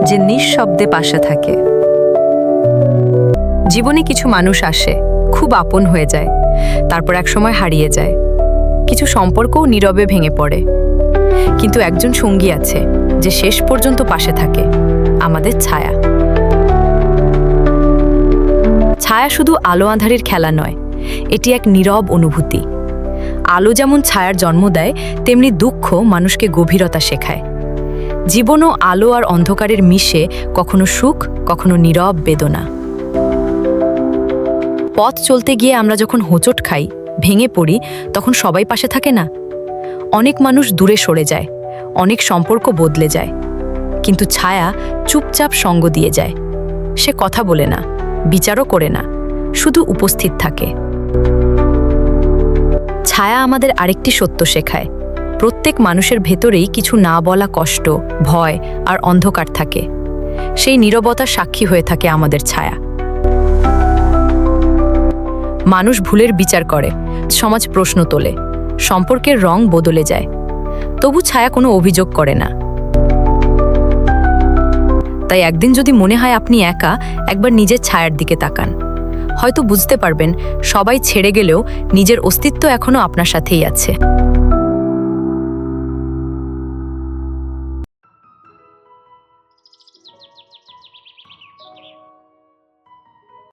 যে নিঃশব্দে পাশে থাকে। জীবনে কিছু মানুষ আসে, খুব আপন হয়ে যায়, তারপর একসময় হারিয়ে যায়। কিছু সম্পর্কও নীরবে ভেঙে পড়ে। কিন্তু একজন সঙ্গী আছে যে শেষ পর্যন্ত পাশে থাকে, আমাদের ছায়া। ছায়া শুধু আলো আঁধারের খেলা নয়, এটি এক নীরব অনুভূতি। আলো যেমন ছায়ার জন্ম দেয়, তেমনি দুঃখ মানুষকে গভীরতা শেখায়। জীবনও আলো আর অন্ধকারের মিশে, কখনো সুখ, কখনো নীরব বেদনা। পথ চলতে গিয়ে আমরা যখন হোঁচট খাই, ভেঙে পড়ি, তখন সবাই পাশে থাকে না। অনেক মানুষ দূরে সরে যায়, অনেক সম্পর্ক বদলে যায়, কিন্তু ছায়া চুপচাপ সঙ্গ দিয়ে যায়। সে কথা বলে না, বিচারও করে না, শুধু উপস্থিত থাকে। ছায়া আমাদের আরেকটি সত্য শেখায়, প্রত্যেক মানুষের ভেতরেই কিছু না বলা কষ্ট, ভয় আর অন্ধকার থাকে। সেই নীরবতার সাক্ষী হয়ে থাকে আমাদের ছায়া। মানুষ ভুলের বিচার করে, সমাজ প্রশ্ন তোলে, সম্পর্কের রং বদলে যায়, তবু ছায়া কোনো অভিযোগ করে না। তাই একদিন যদি মনে হয় আপনি একা, একবার নিজের ছায়ার দিকে তাকান। হয়তো বুঝতে পারবেন, সবাই ছেড়ে গেলেও নিজের অস্তিত্ব এখনো আপনার সাথেই আছে।